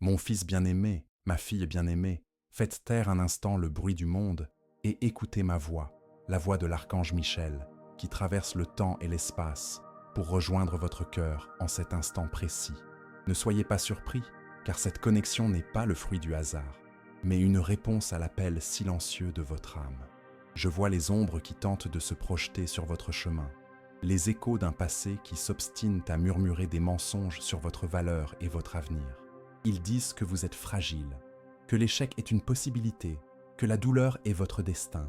Mon fils bien-aimé, ma fille bien-aimée, faites taire un instant le bruit du monde et écoutez ma voix, la voix de l'archange Michel, qui traverse le temps et l'espace pour rejoindre votre cœur en cet instant précis. Ne soyez pas surpris, car cette connexion n'est pas le fruit du hasard, mais une réponse à l'appel silencieux de votre âme. Je vois les ombres qui tentent de se projeter sur votre chemin, les échos d'un passé qui s'obstinent à murmurer des mensonges sur votre valeur et votre avenir. Ils disent que vous êtes fragile, que l'échec est une possibilité, que la douleur est votre destin.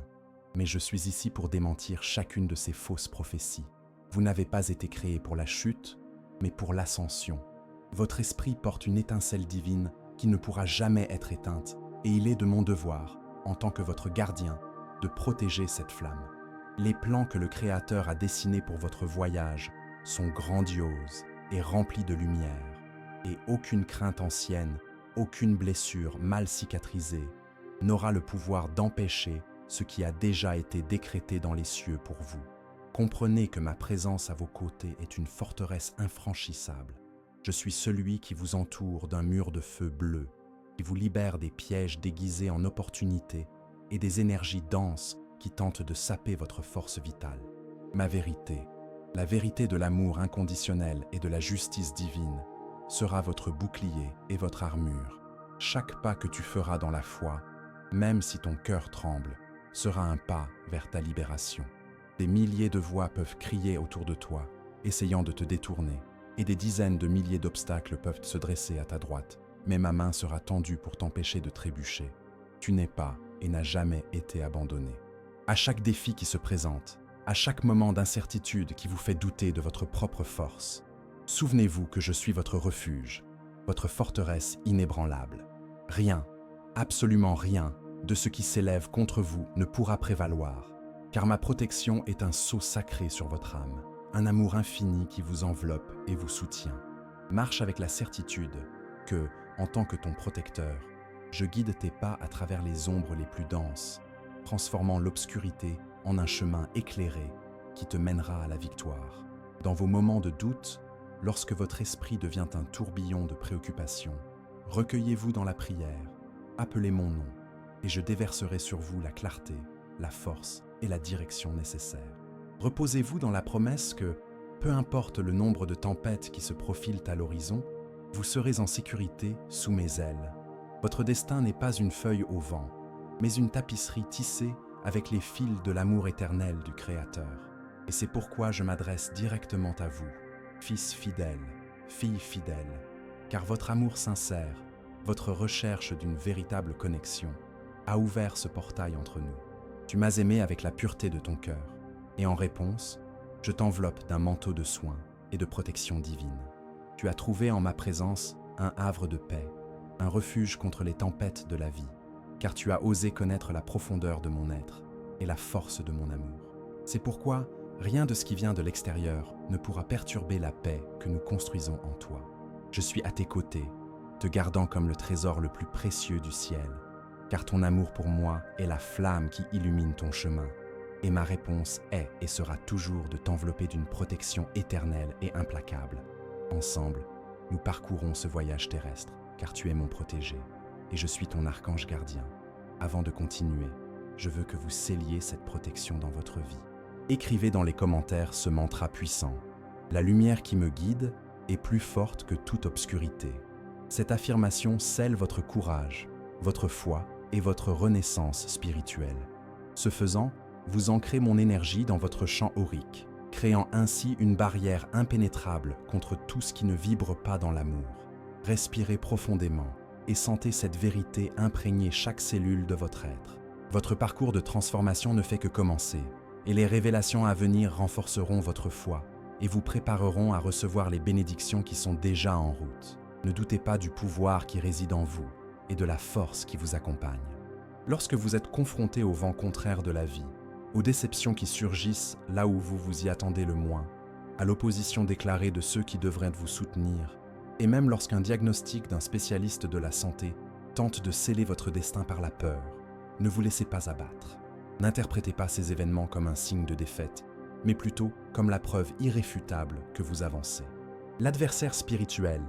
Mais je suis ici pour démentir chacune de ces fausses prophéties. Vous n'avez pas été créé pour la chute, mais pour l'ascension. Votre esprit porte une étincelle divine qui ne pourra jamais être éteinte, et il est de mon devoir, en tant que votre gardien, de protéger cette flamme. Les plans que le Créateur a dessinés pour votre voyage sont grandioses et remplis de lumière, et aucune crainte ancienne, aucune blessure mal cicatrisée n'aura le pouvoir d'empêcher ce qui a déjà été décrété dans les cieux pour vous. Comprenez que ma présence à vos côtés est une forteresse infranchissable. Je suis celui qui vous entoure d'un mur de feu bleu, qui vous libère des pièges déguisés en opportunités et des énergies denses qui tentent de saper votre force vitale. Ma vérité, la vérité de l'amour inconditionnel et de la justice divine, sera votre bouclier et votre armure. Chaque pas que tu feras dans la foi, même si ton cœur tremble, sera un pas vers ta libération. Des milliers de voix peuvent crier autour de toi, essayant de te détourner, et des dizaines de milliers d'obstacles peuvent se dresser à ta droite, mais ma main sera tendue pour t'empêcher de trébucher. Tu n'es pas et n'as jamais été abandonné. À chaque défi qui se présente, à chaque moment d'incertitude qui vous fait douter de votre propre force, souvenez-vous que je suis votre refuge, votre forteresse inébranlable. Rien, absolument rien, de ce qui s'élève contre vous ne pourra prévaloir, car ma protection est un sceau sacré sur votre âme, un amour infini qui vous enveloppe et vous soutient. Marche avec la certitude que, en tant que ton protecteur, je guide tes pas à travers les ombres les plus denses, transformant l'obscurité en un chemin éclairé qui te mènera à la victoire. Dans vos moments de doute, lorsque votre esprit devient un tourbillon de préoccupations, recueillez-vous dans la prière, appelez mon nom, et je déverserai sur vous la clarté, la force et la direction nécessaires. Reposez-vous dans la promesse que, peu importe le nombre de tempêtes qui se profilent à l'horizon, vous serez en sécurité sous mes ailes. Votre destin n'est pas une feuille au vent, mais une tapisserie tissée avec les fils de l'amour éternel du Créateur. Et c'est pourquoi je m'adresse directement à vous, fils fidèle, fille fidèle, car votre amour sincère, votre recherche d'une véritable connexion, a ouvert ce portail entre nous. Tu m'as aimé avec la pureté de ton cœur, et en réponse, je t'enveloppe d'un manteau de soins et de protection divine. Tu as trouvé en ma présence un havre de paix, un refuge contre les tempêtes de la vie, car tu as osé connaître la profondeur de mon être et la force de mon amour. C'est pourquoi rien de ce qui vient de l'extérieur ne pourra perturber la paix que nous construisons en toi. Je suis à tes côtés, te gardant comme le trésor le plus précieux du ciel, car ton amour pour moi est la flamme qui illumine ton chemin. Et ma réponse est et sera toujours de t'envelopper d'une protection éternelle et implacable. Ensemble, nous parcourons ce voyage terrestre, car tu es mon protégé, et je suis ton archange gardien. Avant de continuer, je veux que vous scelliez cette protection dans votre vie. Écrivez dans les commentaires ce mantra puissant. La lumière qui me guide est plus forte que toute obscurité. Cette affirmation scelle votre courage, votre foi et votre renaissance spirituelle. Ce faisant, vous ancrez mon énergie dans votre champ aurique, créant ainsi une barrière impénétrable contre tout ce qui ne vibre pas dans l'amour. Respirez profondément et sentez cette vérité imprégner chaque cellule de votre être. Votre parcours de transformation ne fait que commencer, et les révélations à venir renforceront votre foi et vous prépareront à recevoir les bénédictions qui sont déjà en route. Ne doutez pas du pouvoir qui réside en vous et de la force qui vous accompagne. Lorsque vous êtes confronté au vent contraire de la vie, aux déceptions qui surgissent là où vous vous y attendez le moins, à l'opposition déclarée de ceux qui devraient vous soutenir, et même lorsqu'un diagnostic d'un spécialiste de la santé tente de sceller votre destin par la peur, ne vous laissez pas abattre. N'interprétez pas ces événements comme un signe de défaite, mais plutôt comme la preuve irréfutable que vous avancez. L'adversaire spirituel,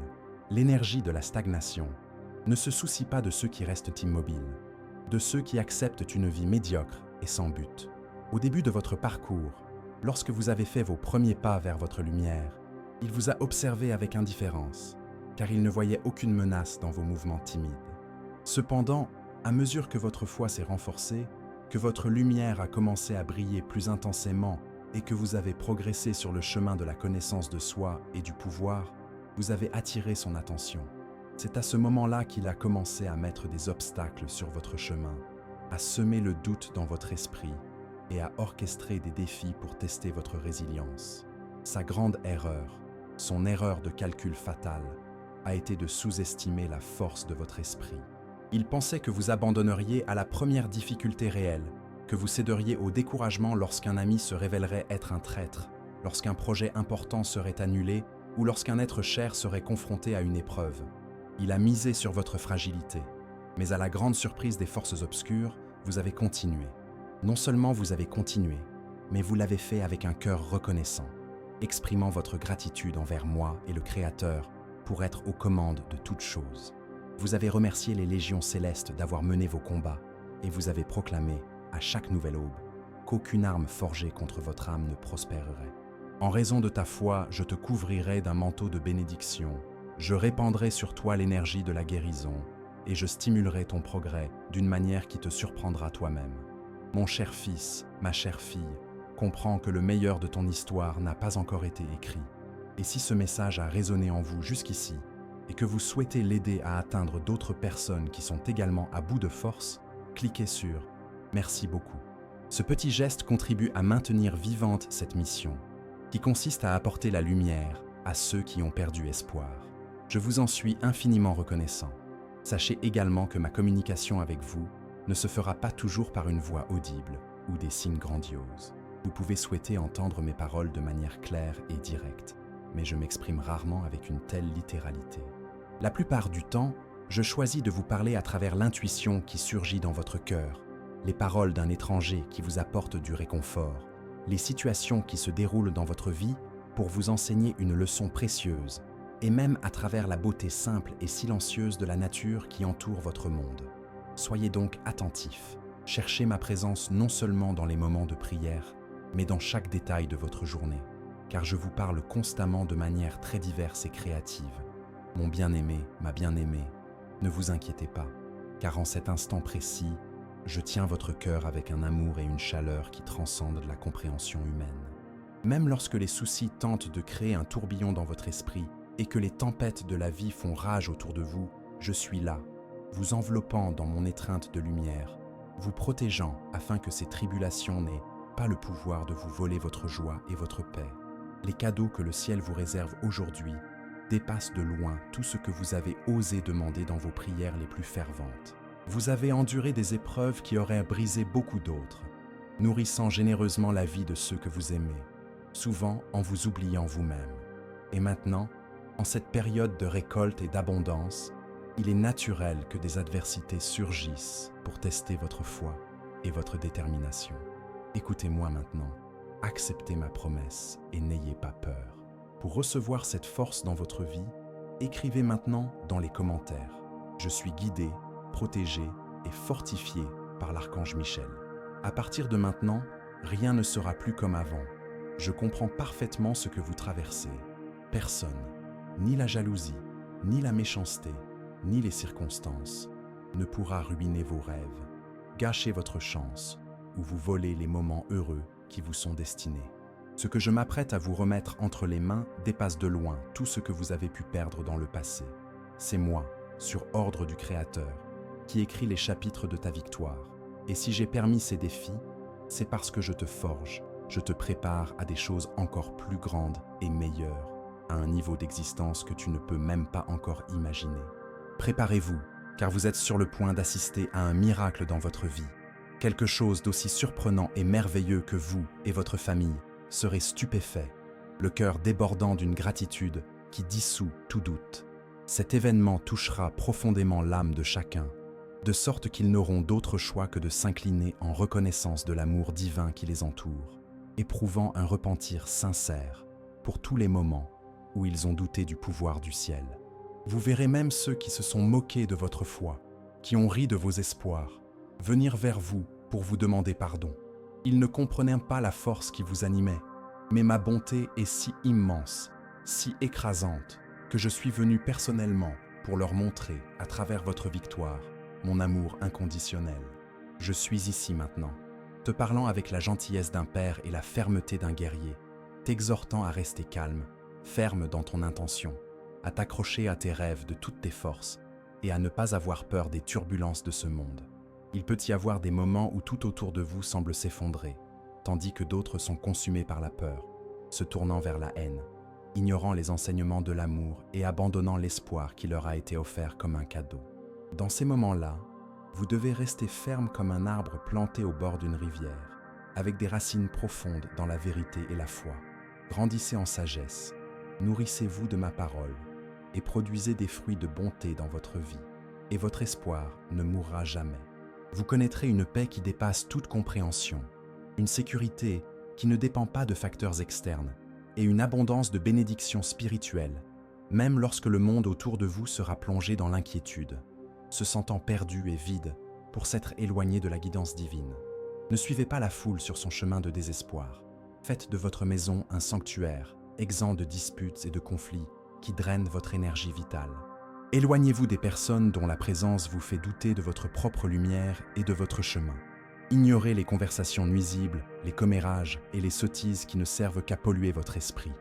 l'énergie de la stagnation, Ne se soucie pas de ceux qui restent immobiles, de ceux qui acceptent une vie médiocre et sans but. Au début de votre parcours, lorsque vous avez fait vos premiers pas vers votre lumière, il vous a observé avec indifférence, car il ne voyait aucune menace dans vos mouvements timides. Cependant, à mesure que votre foi s'est renforcée, que votre lumière a commencé à briller plus intensément et que vous avez progressé sur le chemin de la connaissance de soi et du pouvoir, vous avez attiré son attention. C'est à ce moment-là qu'il a commencé à mettre des obstacles sur votre chemin, à semer le doute dans votre esprit et à orchestrer des défis pour tester votre résilience. Sa grande erreur, son erreur de calcul fatale, a été de sous-estimer la force de votre esprit. Il pensait que vous abandonneriez à la première difficulté réelle, que vous céderiez au découragement lorsqu'un ami se révélerait être un traître, lorsqu'un projet important serait annulé ou lorsqu'un être cher serait confronté à une épreuve. Il a misé sur votre fragilité, mais à la grande surprise des forces obscures, vous avez continué. Non seulement vous avez continué, mais vous l'avez fait avec un cœur reconnaissant, exprimant votre gratitude envers moi et le Créateur pour être aux commandes de toutes choses. Vous avez remercié les légions célestes d'avoir mené vos combats et vous avez proclamé, à chaque nouvelle aube, qu'aucune arme forgée contre votre âme ne prospérerait. En raison de ta foi, je te couvrirai d'un manteau de bénédiction, je répandrai sur toi l'énergie de la guérison et je stimulerai ton progrès d'une manière qui te surprendra toi-même. Mon cher fils, ma chère fille, comprends que le meilleur de ton histoire n'a pas encore été écrit. Et si ce message a résonné en vous jusqu'ici, et que vous souhaitez l'aider à atteindre d'autres personnes qui sont également à bout de force, cliquez sur « Merci beaucoup ». Ce petit geste contribue à maintenir vivante cette mission, qui consiste à apporter la lumière à ceux qui ont perdu espoir. Je vous en suis infiniment reconnaissant. Sachez également que ma communication avec vous ne se fera pas toujours par une voix audible ou des signes grandioses. Vous pouvez souhaiter entendre mes paroles de manière claire et directe, mais je m'exprime rarement avec une telle littéralité. La plupart du temps, je choisis de vous parler à travers l'intuition qui surgit dans votre cœur, les paroles d'un étranger qui vous apporte du réconfort, les situations qui se déroulent dans votre vie pour vous enseigner une leçon précieuse, et même à travers la beauté simple et silencieuse de la nature qui entoure votre monde. Soyez donc attentifs, cherchez ma présence non seulement dans les moments de prière, mais dans chaque détail de votre journée, car je vous parle constamment de manière très diverse et créative. Mon bien-aimé, ma bien-aimée, ne vous inquiétez pas, car en cet instant précis, je tiens votre cœur avec un amour et une chaleur qui transcendent la compréhension humaine. Même lorsque les soucis tentent de créer un tourbillon dans votre esprit et que les tempêtes de la vie font rage autour de vous, je suis là, vous enveloppant dans mon étreinte de lumière, vous protégeant afin que ces tribulations n'aient pas le pouvoir de vous voler votre joie et votre paix. Les cadeaux que le ciel vous réserve aujourd'hui dépassent de loin tout ce que vous avez osé demander dans vos prières les plus ferventes. Vous avez enduré des épreuves qui auraient brisé beaucoup d'autres, nourrissant généreusement la vie de ceux que vous aimez, souvent en vous oubliant vous-même. Et maintenant, en cette période de récolte et d'abondance, il est naturel que des adversités surgissent pour tester votre foi et votre détermination. Écoutez-moi maintenant, acceptez ma promesse et n'ayez pas peur. Pour recevoir cette force dans votre vie, écrivez maintenant dans les commentaires « Je suis guidé, protégé et fortifié par l'archange Michel ». À partir de maintenant, rien ne sera plus comme avant. Je comprends parfaitement ce que vous traversez. Personne, ni la jalousie, ni la méchanceté, ni les circonstances, ne pourra ruiner vos rêves, gâcher votre chance ou vous voler les moments heureux qui vous sont destinés. Ce que je m'apprête à vous remettre entre les mains dépasse de loin tout ce que vous avez pu perdre dans le passé. C'est moi, sur ordre du Créateur, qui écris les chapitres de ta victoire. Et si j'ai permis ces défis, c'est parce que je te forge, je te prépare à des choses encore plus grandes et meilleures, à un niveau d'existence que tu ne peux même pas encore imaginer. Préparez-vous, car vous êtes sur le point d'assister à un miracle dans votre vie. Quelque chose d'aussi surprenant et merveilleux que vous et votre famille serez stupéfaits, le cœur débordant d'une gratitude qui dissout tout doute. Cet événement touchera profondément l'âme de chacun, de sorte qu'ils n'auront d'autre choix que de s'incliner en reconnaissance de l'amour divin qui les entoure, éprouvant un repentir sincère pour tous les moments où ils ont douté du pouvoir du ciel. Vous verrez même ceux qui se sont moqués de votre foi, qui ont ri de vos espoirs, venir vers vous pour vous demander pardon. Ils ne comprenaient pas la force qui vous animait, mais ma bonté est si immense, si écrasante, que je suis venu personnellement pour leur montrer, à travers votre victoire, mon amour inconditionnel. Je suis ici maintenant, te parlant avec la gentillesse d'un père et la fermeté d'un guerrier, t'exhortant à rester calme, ferme dans ton intention, à t'accrocher à tes rêves de toutes tes forces et à ne pas avoir peur des turbulences de ce monde. Il peut y avoir des moments où tout autour de vous semble s'effondrer, tandis que d'autres sont consumés par la peur, se tournant vers la haine, ignorant les enseignements de l'amour et abandonnant l'espoir qui leur a été offert comme un cadeau. Dans ces moments-là, vous devez rester ferme comme un arbre planté au bord d'une rivière, avec des racines profondes dans la vérité et la foi. Grandissez en sagesse, nourrissez-vous de ma parole, et produisez des fruits de bonté dans votre vie, et votre espoir ne mourra jamais. Vous connaîtrez une paix qui dépasse toute compréhension, une sécurité qui ne dépend pas de facteurs externes, et une abondance de bénédictions spirituelles, même lorsque le monde autour de vous sera plongé dans l'inquiétude, se sentant perdu et vide pour s'être éloigné de la guidance divine. Ne suivez pas la foule sur son chemin de désespoir. Faites de votre maison un sanctuaire, exempt de disputes et de conflits qui drainent votre énergie vitale. Éloignez-vous des personnes dont la présence vous fait douter de votre propre lumière et de votre chemin. Ignorez les conversations nuisibles, les commérages et les sottises qui ne servent qu'à polluer votre esprit.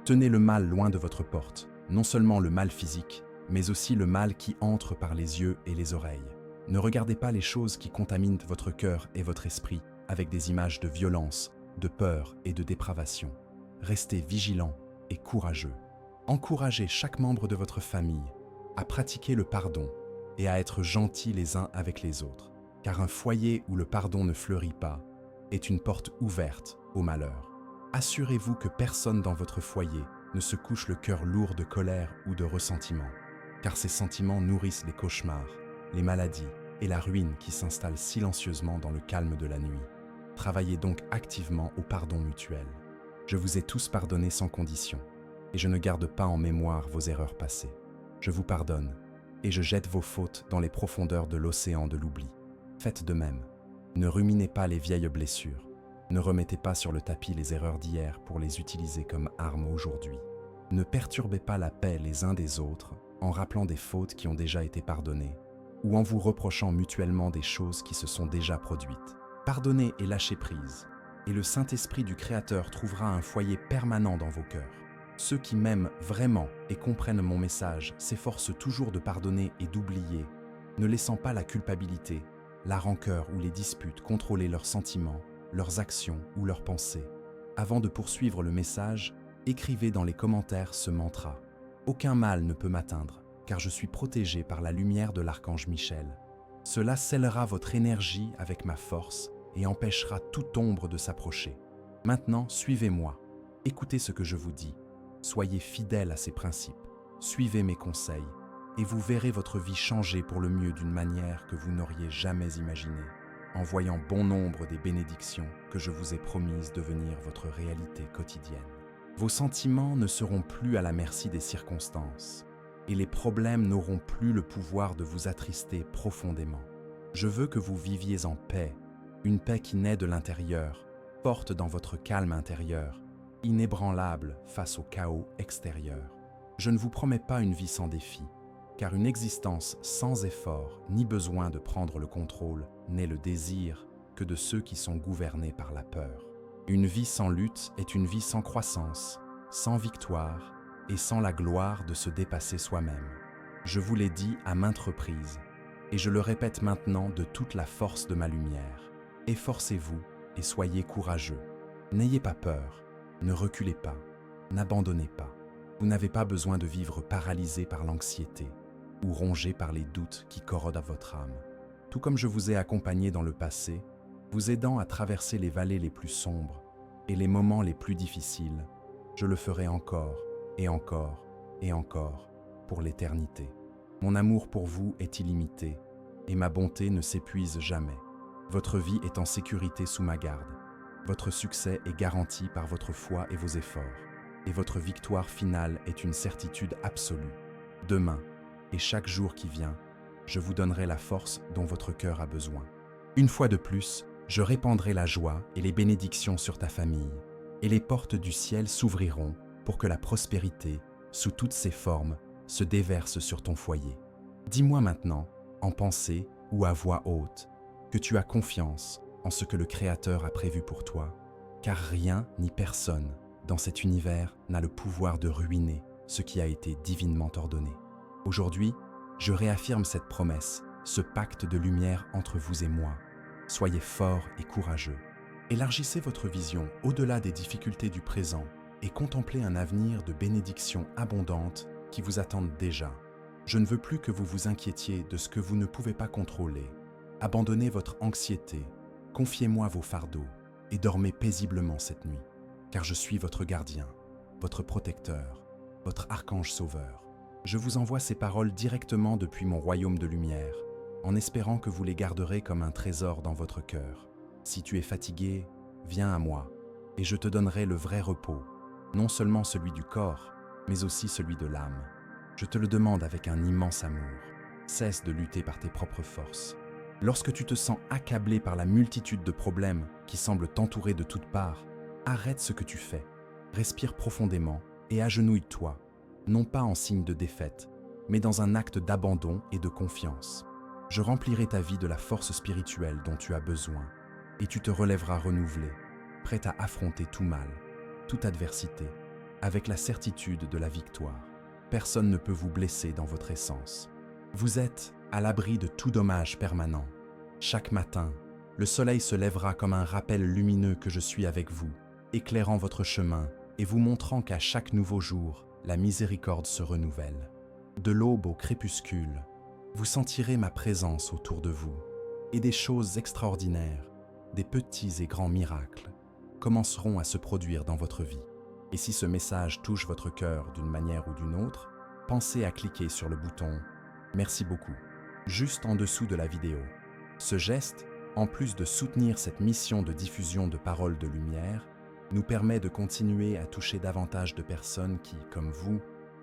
Tenez le mal loin de votre porte, non seulement le mal physique, mais aussi le mal qui entre par les yeux et les oreilles. Ne regardez pas les choses qui contaminent votre cœur et votre esprit avec des images de violence, de peur et de dépravation. Restez vigilants et courageux. Encouragez chaque membre de votre famille à pratiquer le pardon et à être gentils les uns avec les autres, car un foyer où le pardon ne fleurit pas est une porte ouverte au malheur. Assurez-vous que personne dans votre foyer ne se couche le cœur lourd de colère ou de ressentiment, car ces sentiments nourrissent les cauchemars, les maladies et la ruine qui s'installent silencieusement dans le calme de la nuit. Travaillez donc activement au pardon mutuel. Je vous ai tous pardonné sans condition, et je ne garde pas en mémoire vos erreurs passées. Je vous pardonne, et je jette vos fautes dans les profondeurs de l'océan de l'oubli. Faites de même. Ne ruminez pas les vieilles blessures. Ne remettez pas sur le tapis les erreurs d'hier pour les utiliser comme armes aujourd'hui. Ne perturbez pas la paix les uns des autres en rappelant des fautes qui ont déjà été pardonnées ou en vous reprochant mutuellement des choses qui se sont déjà produites. Pardonnez et lâchez prise, et le Saint-Esprit du Créateur trouvera un foyer permanent dans vos cœurs. Ceux qui m'aiment vraiment et comprennent mon message s'efforcent toujours de pardonner et d'oublier, ne laissant pas la culpabilité, la rancœur ou les disputes contrôler leurs sentiments, leurs actions ou leurs pensées. Avant de poursuivre le message, écrivez dans les commentaires ce mantra. Aucun mal ne peut m'atteindre, car je suis protégé par la lumière de l'archange Michel. Cela scellera votre énergie avec ma force et empêchera toute ombre de s'approcher. Maintenant, suivez-moi. Écoutez ce que je vous dis. Soyez fidèles à ces principes. Suivez mes conseils, et vous verrez votre vie changer pour le mieux d'une manière que vous n'auriez jamais imaginée, en voyant bon nombre des bénédictions que je vous ai promises devenir votre réalité quotidienne. Vos sentiments ne seront plus à la merci des circonstances, et les problèmes n'auront plus le pouvoir de vous attrister profondément. Je veux que vous viviez en paix, une paix qui naît de l'intérieur, forte dans votre calme intérieur, inébranlable face au chaos extérieur. Je ne vous promets pas une vie sans défi, car une existence sans effort ni besoin de prendre le contrôle n'est le désir que de ceux qui sont gouvernés par la peur. Une vie sans lutte est une vie sans croissance, sans victoire et sans la gloire de se dépasser soi-même. Je vous l'ai dit à maintes reprises, et je le répète maintenant de toute la force de ma lumière. Efforcez-vous et soyez courageux. N'ayez pas peur, ne reculez pas, n'abandonnez pas. Vous n'avez pas besoin de vivre paralysé par l'anxiété ou rongé par les doutes qui corrodent à votre âme. Tout comme je vous ai accompagné dans le passé, vous aidant à traverser les vallées les plus sombres et les moments les plus difficiles, je le ferai encore et encore et encore pour l'éternité. Mon amour pour vous est illimité et ma bonté ne s'épuise jamais. Votre vie est en sécurité sous ma garde. Votre succès est garanti par votre foi et vos efforts, et votre victoire finale est une certitude absolue. Demain, et chaque jour qui vient, je vous donnerai la force dont votre cœur a besoin. Une fois de plus, je répandrai la joie et les bénédictions sur ta famille, et les portes du ciel s'ouvriront pour que la prospérité, sous toutes ses formes, se déverse sur ton foyer. Dis-moi maintenant, en pensée ou à voix haute, que tu as confiance en ce que le Créateur a prévu pour toi, car rien ni personne dans cet univers n'a le pouvoir de ruiner ce qui a été divinement ordonné. Aujourd'hui, je réaffirme cette promesse, ce pacte de lumière entre vous et moi. Soyez forts et courageux. Élargissez votre vision au-delà des difficultés du présent et contemplez un avenir de bénédictions abondantes qui vous attendent déjà. Je ne veux plus que vous vous inquiétiez de ce que vous ne pouvez pas contrôler. Abandonnez votre anxiété, confiez-moi vos fardeaux et dormez paisiblement cette nuit, car je suis votre gardien, votre protecteur, votre archange sauveur. Je vous envoie ces paroles directement depuis mon royaume de lumière, en espérant que vous les garderez comme un trésor dans votre cœur. Si tu es fatigué, viens à moi, et je te donnerai le vrai repos, non seulement celui du corps, mais aussi celui de l'âme. Je te le demande avec un immense amour. Cesse de lutter par tes propres forces. Lorsque tu te sens accablé par la multitude de problèmes qui semblent t'entourer de toutes parts, arrête ce que tu fais, respire profondément et agenouille-toi, non pas en signe de défaite, mais dans un acte d'abandon et de confiance. Je remplirai ta vie de la force spirituelle dont tu as besoin, et tu te relèveras renouvelé, prêt à affronter tout mal, toute adversité, avec la certitude de la victoire. Personne ne peut vous blesser dans votre essence. Vous êtes à l'abri de tout dommage permanent. Chaque matin, le soleil se lèvera comme un rappel lumineux que je suis avec vous, éclairant votre chemin et vous montrant qu'à chaque nouveau jour, la miséricorde se renouvelle. De l'aube au crépuscule, vous sentirez ma présence autour de vous, et des choses extraordinaires, des petits et grands miracles, commenceront à se produire dans votre vie. Et si ce message touche votre cœur d'une manière ou d'une autre, pensez à cliquer sur le bouton « Merci beaucoup » juste en dessous de la vidéo. Ce geste, en plus de soutenir cette mission de diffusion de paroles de lumière, nous permet de continuer à toucher davantage de personnes qui, comme vous,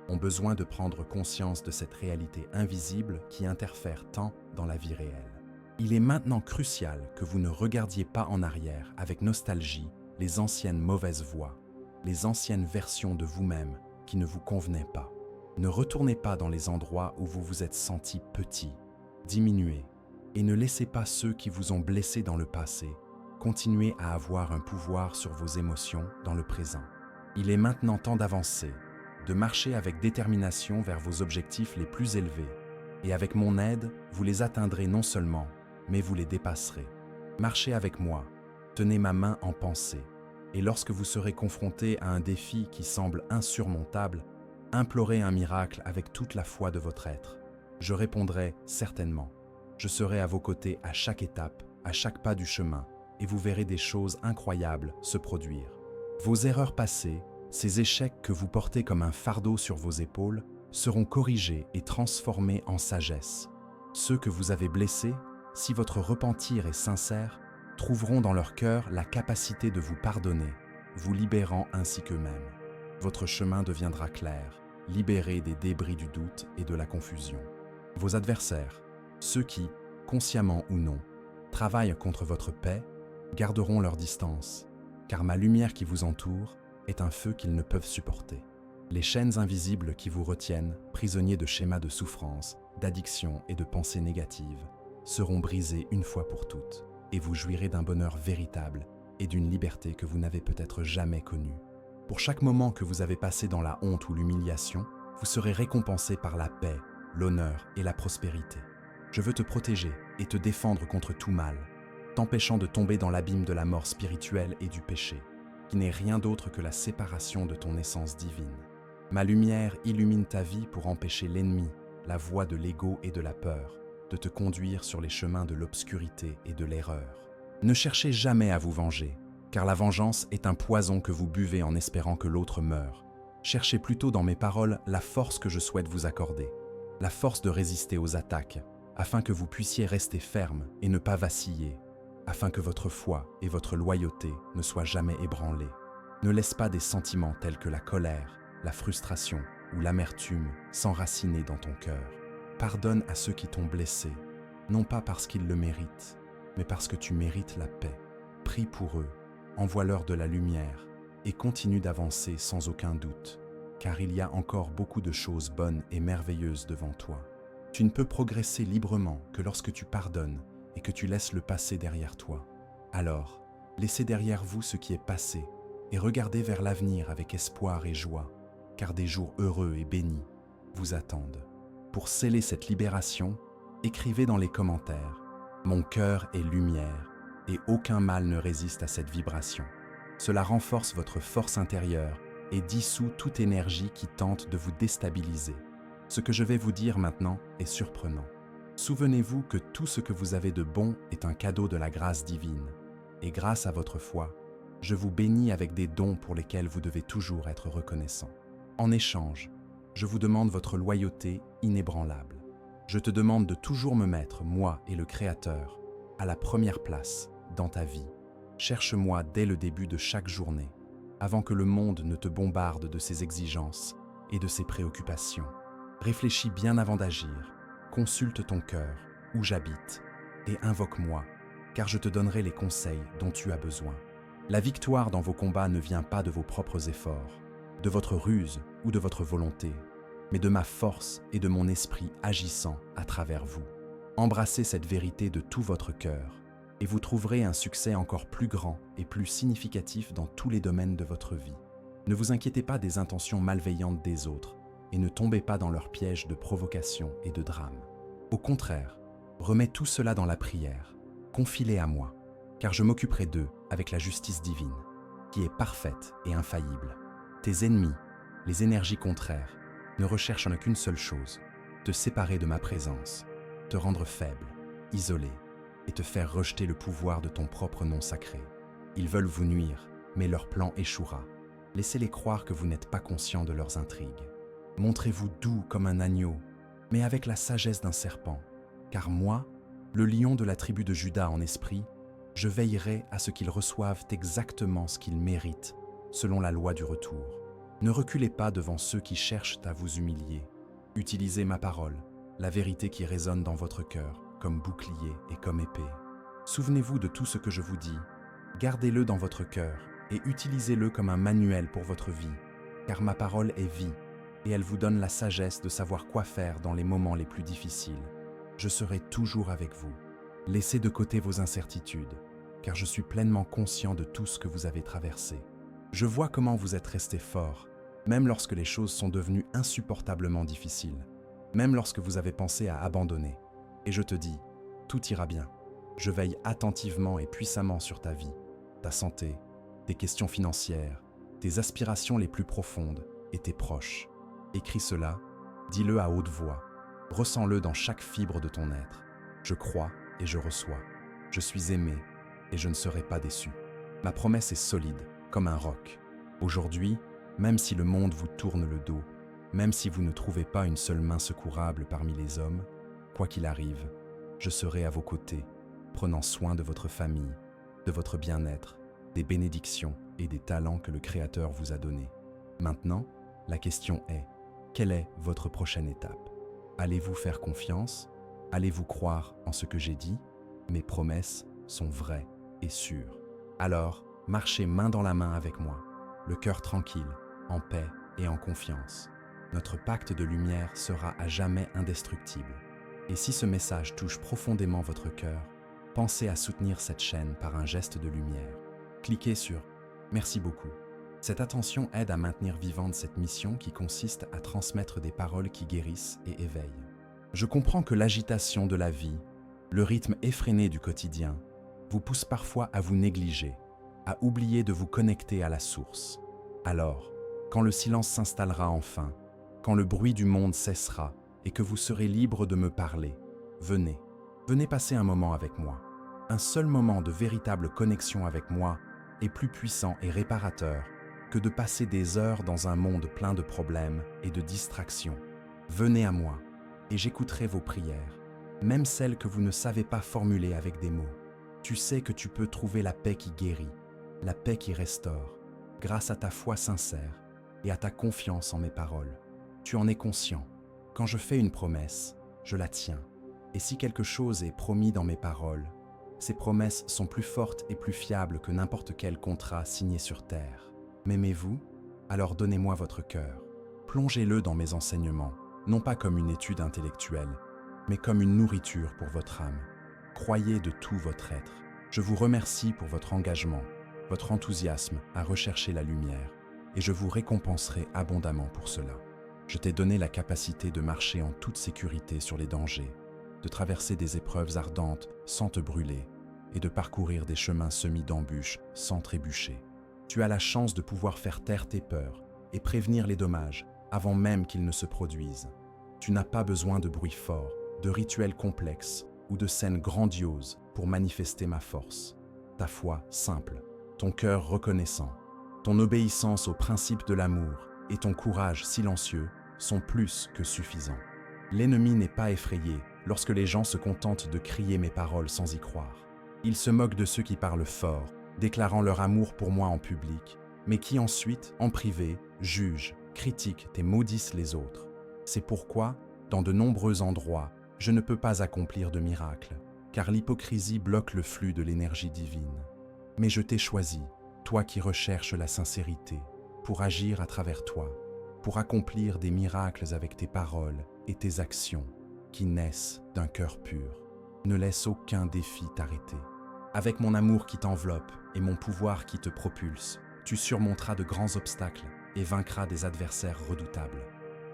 ont besoin de prendre conscience de cette réalité invisible qui interfère tant dans la vie réelle. Il est maintenant crucial que vous ne regardiez pas en arrière avec nostalgie les anciennes mauvaises voies, les anciennes versions de vous-même qui ne vous convenaient pas. Ne retournez pas dans les endroits où vous vous êtes senti petit, diminué, et ne laissez pas ceux qui vous ont blessé dans le passé continuer à avoir un pouvoir sur vos émotions dans le présent. Il est maintenant temps d'avancer, de marcher avec détermination vers vos objectifs les plus élevés, et avec mon aide, vous les atteindrez non seulement, mais vous les dépasserez. Marchez avec moi, tenez ma main en pensée, et lorsque vous serez confronté à un défi qui semble insurmontable, implorez un miracle avec toute la foi de votre être. Je répondrai certainement. Je serai à vos côtés à chaque étape, à chaque pas du chemin, et vous verrez des choses incroyables se produire. Vos erreurs passées, ces échecs que vous portez comme un fardeau sur vos épaules, seront corrigés et transformés en sagesse. Ceux que vous avez blessés, si votre repentir est sincère, trouveront dans leur cœur la capacité de vous pardonner, vous libérant ainsi qu'eux-mêmes. Votre chemin deviendra clair, libéré des débris du doute et de la confusion. Vos adversaires, ceux qui, consciemment ou non, travaillent contre votre paix, garderont leur distance, car ma lumière qui vous entoure est un feu qu'ils ne peuvent supporter. Les chaînes invisibles qui vous retiennent, prisonniers de schémas de souffrance, d'addiction et de pensées négatives, seront brisées une fois pour toutes, et vous jouirez d'un bonheur véritable et d'une liberté que vous n'avez peut-être jamais connue. Pour chaque moment que vous avez passé dans la honte ou l'humiliation, vous serez récompensé par la paix, l'honneur et la prospérité. Je veux te protéger et te défendre contre tout mal, t'empêchant de tomber dans l'abîme de la mort spirituelle et du péché, qui n'est rien d'autre que la séparation de ton essence divine. Ma lumière illumine ta vie pour empêcher l'ennemi, la voie de l'ego et de la peur, de te conduire sur les chemins de l'obscurité et de l'erreur. Ne cherchez jamais à vous venger, car la vengeance est un poison que vous buvez en espérant que l'autre meure. Cherchez plutôt dans mes paroles la force que je souhaite vous accorder, la force de résister aux attaques, afin que vous puissiez rester ferme et ne pas vaciller, afin que votre foi et votre loyauté ne soient jamais ébranlées. Ne laisse pas des sentiments tels que la colère, la frustration ou l'amertume s'enraciner dans ton cœur. Pardonne à ceux qui t'ont blessé, non pas parce qu'ils le méritent, mais parce que tu mérites la paix. Prie pour eux, envoie-leur de la lumière et continue d'avancer sans aucun doute, car il y a encore beaucoup de choses bonnes et merveilleuses devant toi. Tu ne peux progresser librement que lorsque tu pardonnes et que tu laisses le passé derrière toi. Alors, laissez derrière vous ce qui est passé et regardez vers l'avenir avec espoir et joie, car des jours heureux et bénis vous attendent. Pour sceller cette libération, écrivez dans les commentaires « Mon cœur est lumière et aucun mal ne résiste à cette vibration ». Cela renforce votre force intérieure et dissout toute énergie qui tente de vous déstabiliser. Ce que je vais vous dire maintenant est surprenant. Souvenez-vous que tout ce que vous avez de bon est un cadeau de la grâce divine. Et grâce à votre foi, je vous bénis avec des dons pour lesquels vous devez toujours être reconnaissant. En échange, je vous demande votre loyauté inébranlable. Je te demande de toujours me mettre, moi et le Créateur, à la première place dans ta vie. Cherche-moi dès le début de chaque journée, avant que le monde ne te bombarde de ses exigences et de ses préoccupations. Réfléchis bien avant d'agir, consulte ton cœur, où j'habite, et invoque-moi, car je te donnerai les conseils dont tu as besoin. La victoire dans vos combats ne vient pas de vos propres efforts, de votre ruse ou de votre volonté, mais de ma force et de mon esprit agissant à travers vous. Embrassez cette vérité de tout votre cœur, et vous trouverez un succès encore plus grand et plus significatif dans tous les domaines de votre vie. Ne vous inquiétez pas des intentions malveillantes des autres, et ne tombez pas dans leurs pièges de provocation et de drame. Au contraire, remets tout cela dans la prière, confie-les à moi, car je m'occuperai d'eux avec la justice divine, qui est parfaite et infaillible. Tes ennemis, les énergies contraires, ne recherchent en qu'une seule chose, te séparer de ma présence, te rendre faible, isolé, et te faire rejeter le pouvoir de ton propre nom sacré. Ils veulent vous nuire, mais leur plan échouera. Laissez-les croire que vous n'êtes pas conscient de leurs intrigues. Montrez-vous doux comme un agneau, mais avec la sagesse d'un serpent, car moi, le lion de la tribu de Juda en esprit, je veillerai à ce qu'ils reçoivent exactement ce qu'ils méritent, selon la loi du retour. Ne reculez pas devant ceux qui cherchent à vous humilier. Utilisez ma parole, la vérité qui résonne dans votre cœur, comme bouclier et comme épée. Souvenez-vous de tout ce que je vous dis, gardez-le dans votre cœur et utilisez-le comme un manuel pour votre vie, car ma parole est vie, et elle vous donne la sagesse de savoir quoi faire dans les moments les plus difficiles. Je serai toujours avec vous. Laissez de côté vos incertitudes, car je suis pleinement conscient de tout ce que vous avez traversé. Je vois comment vous êtes resté fort, même lorsque les choses sont devenues insupportablement difficiles, même lorsque vous avez pensé à abandonner. Et je te dis, tout ira bien. Je veille attentivement et puissamment sur ta vie, ta santé, tes questions financières, tes aspirations les plus profondes et tes proches. Écris cela, dis-le à haute voix, ressens-le dans chaque fibre de ton être. Je crois et je reçois. Je suis aimé et je ne serai pas déçu. Ma promesse est solide, comme un roc. Aujourd'hui, même si le monde vous tourne le dos, même si vous ne trouvez pas une seule main secourable parmi les hommes, quoi qu'il arrive, je serai à vos côtés, prenant soin de votre famille, de votre bien-être, des bénédictions et des talents que le Créateur vous a donnés. Maintenant, la question est, quelle est votre prochaine étape? Allez-vous faire confiance? Allez-vous croire en ce que j'ai dit? Mes promesses sont vraies et sûres. Alors, marchez main dans la main avec moi, le cœur tranquille, en paix et en confiance. Notre pacte de lumière sera à jamais indestructible. Et si ce message touche profondément votre cœur, pensez à soutenir cette chaîne par un geste de lumière. Cliquez sur « Merci beaucoup ». Cette attention aide à maintenir vivante cette mission qui consiste à transmettre des paroles qui guérissent et éveillent. Je comprends que l'agitation de la vie, le rythme effréné du quotidien, vous pousse parfois à vous négliger, à oublier de vous connecter à la source. Alors, quand le silence s'installera enfin, quand le bruit du monde cessera et que vous serez libre de me parler, venez passer un moment avec moi. Un seul moment de véritable connexion avec moi est plus puissant et réparateur que de passer des heures dans un monde plein de problèmes et de distractions. Venez à moi et j'écouterai vos prières, même celles que vous ne savez pas formuler avec des mots. Tu sais que tu peux trouver la paix qui guérit, la paix qui restaure, grâce à ta foi sincère et à ta confiance en mes paroles. Tu en es conscient. Quand je fais une promesse, je la tiens. Et si quelque chose est promis dans mes paroles, ces promesses sont plus fortes et plus fiables que n'importe quel contrat signé sur terre. M'aimez-vous? Alors donnez-moi votre cœur. Plongez-le dans mes enseignements, non pas comme une étude intellectuelle, mais comme une nourriture pour votre âme. Croyez de tout votre être. Je vous remercie pour votre engagement, votre enthousiasme à rechercher la lumière, et je vous récompenserai abondamment pour cela. Je t'ai donné la capacité de marcher en toute sécurité sur les dangers, de traverser des épreuves ardentes sans te brûler, et de parcourir des chemins semés d'embûches sans trébucher. Tu as la chance de pouvoir faire taire tes peurs et prévenir les dommages avant même qu'ils ne se produisent. Tu n'as pas besoin de bruit fort, de rituels complexes ou de scènes grandioses pour manifester ma force. Ta foi simple, ton cœur reconnaissant, ton obéissance aux principes de l'amour et ton courage silencieux sont plus que suffisants. L'ennemi n'est pas effrayé lorsque les gens se contentent de crier mes paroles sans y croire. Il se moque de ceux qui parlent fort, déclarant leur amour pour moi en public, mais qui ensuite, en privé, jugent, critiquent et maudissent les autres. C'est pourquoi, dans de nombreux endroits, je ne peux pas accomplir de miracles, car l'hypocrisie bloque le flux de l'énergie divine. Mais je t'ai choisi, toi qui recherches la sincérité, pour agir à travers toi, pour accomplir des miracles avec tes paroles et tes actions, qui naissent d'un cœur pur. Ne laisse aucun défi t'arrêter. Avec mon amour qui t'enveloppe et mon pouvoir qui te propulse, tu surmonteras de grands obstacles et vaincras des adversaires redoutables.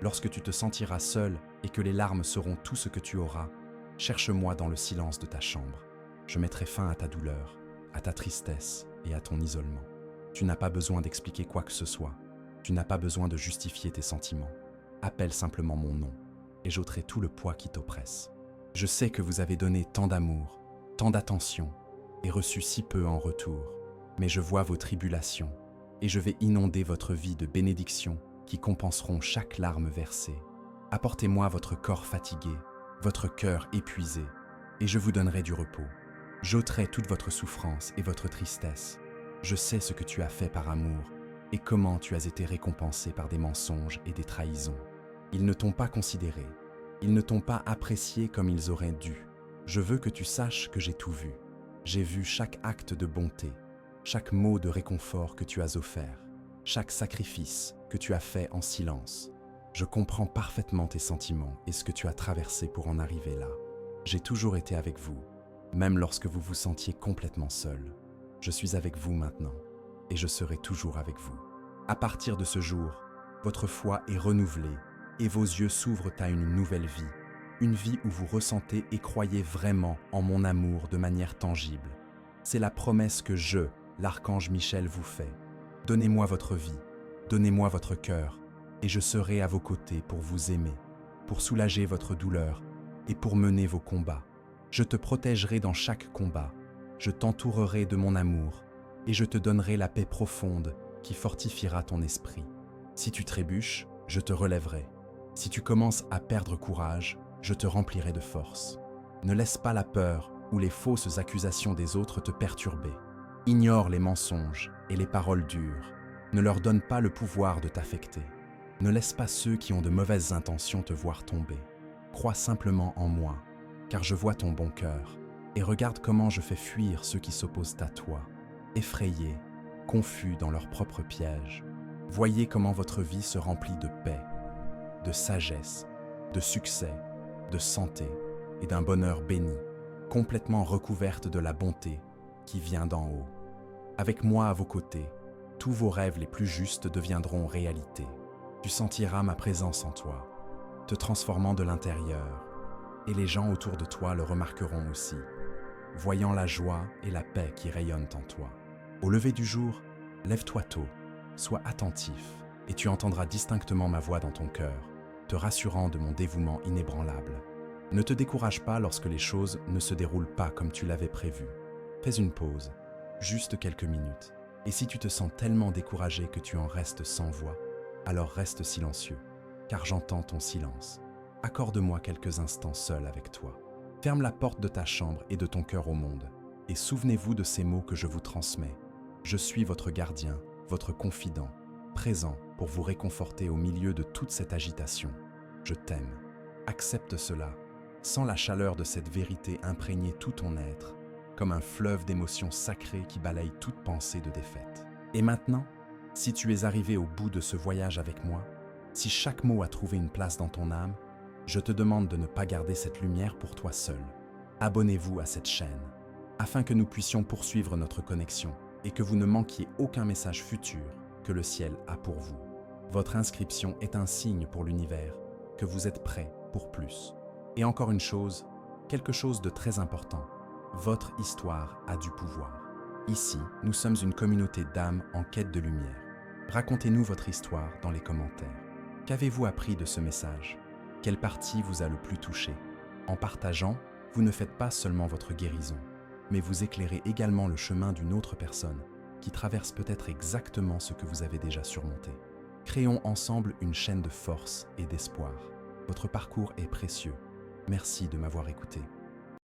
Lorsque tu te sentiras seul et que les larmes seront tout ce que tu auras, cherche-moi dans le silence de ta chambre. Je mettrai fin à ta douleur, à ta tristesse et à ton isolement. Tu n'as pas besoin d'expliquer quoi que ce soit. Tu n'as pas besoin de justifier tes sentiments. Appelle simplement mon nom et j'ôterai tout le poids qui t'oppresse. Je sais que vous avez donné tant d'amour, tant d'attention et reçu si peu en retour, mais je vois vos tribulations et je vais inonder votre vie de bénédictions qui compenseront chaque larme versée. Apportez-moi votre corps fatigué, votre cœur épuisé, et je vous donnerai du repos. J'ôterai toute votre souffrance et votre tristesse. Je sais ce que tu as fait par amour et comment tu as été récompensé par des mensonges et des trahisons. Ils ne t'ont pas considéré, ils ne t'ont pas apprécié comme ils auraient dû. Je veux que tu saches que j'ai tout vu. J'ai vu chaque acte de bonté, chaque mot de réconfort que tu as offert, chaque sacrifice que tu as fait en silence. Je comprends parfaitement tes sentiments et ce que tu as traversé pour en arriver là. J'ai toujours été avec vous, même lorsque vous vous sentiez complètement seul. Je suis avec vous maintenant et je serai toujours avec vous. À partir de ce jour, votre foi est renouvelée et vos yeux s'ouvrent à une nouvelle vie. Une vie où vous ressentez et croyez vraiment en mon amour de manière tangible. C'est la promesse que je, l'archange Michel, vous fais. Donnez-moi votre vie, donnez-moi votre cœur, et je serai à vos côtés pour vous aimer, pour soulager votre douleur et pour mener vos combats. Je te protégerai dans chaque combat, je t'entourerai de mon amour, et je te donnerai la paix profonde qui fortifiera ton esprit. Si tu trébuches, je te relèverai. Si tu commences à perdre courage, je te remplirai de force. Ne laisse pas la peur ou les fausses accusations des autres te perturber. Ignore les mensonges et les paroles dures. Ne leur donne pas le pouvoir de t'affecter. Ne laisse pas ceux qui ont de mauvaises intentions te voir tomber. Crois simplement en moi, car je vois ton bon cœur, et regarde comment je fais fuir ceux qui s'opposent à toi, effrayés, confus dans leurs propres pièges. Voyez comment votre vie se remplit de paix, de sagesse, de succès, de santé et d'un bonheur béni, complètement recouverte de la bonté qui vient d'en haut. Avec moi à vos côtés, tous vos rêves les plus justes deviendront réalité. Tu sentiras ma présence en toi, te transformant de l'intérieur, et les gens autour de toi le remarqueront aussi, voyant la joie et la paix qui rayonnent en toi. Au lever du jour, lève-toi tôt, sois attentif, et tu entendras distinctement ma voix dans ton cœur, te rassurant de mon dévouement inébranlable. Ne te décourage pas lorsque les choses ne se déroulent pas comme tu l'avais prévu. Fais une pause, juste quelques minutes, et si tu te sens tellement découragé que tu en restes sans voix, alors reste silencieux, car j'entends ton silence. Accorde-moi quelques instants seul avec toi. Ferme la porte de ta chambre et de ton cœur au monde, et souvenez-vous de ces mots que je vous transmets. Je suis votre gardien, votre confident, présent pour vous réconforter au milieu de toute cette agitation. Je t'aime. Accepte cela Sens la chaleur de cette vérité imprégner tout ton être, comme un fleuve d'émotions sacrées qui balaye toute pensée de défaite. Et maintenant, si tu es arrivé au bout de ce voyage avec moi, si chaque mot a trouvé une place dans ton âme, je te demande de ne pas garder cette lumière pour toi seul. Abonnez-vous à cette chaîne, afin que nous puissions poursuivre notre connexion et que vous ne manquiez aucun message futur que le ciel a pour vous. Votre inscription est un signe pour l'univers que vous êtes prêt pour plus. Et encore une chose, quelque chose de très important, votre histoire a du pouvoir. Ici, nous sommes une communauté d'âmes en quête de lumière. Racontez-nous votre histoire dans les commentaires. Qu'avez-vous appris de ce message? Quelle partie vous a le plus touché? En partageant, vous ne faites pas seulement votre guérison, mais vous éclairez également le chemin d'une autre personne qui traverse peut-être exactement ce que vous avez déjà surmonté. Créons ensemble une chaîne de force et d'espoir. Votre parcours est précieux. Merci de m'avoir écouté.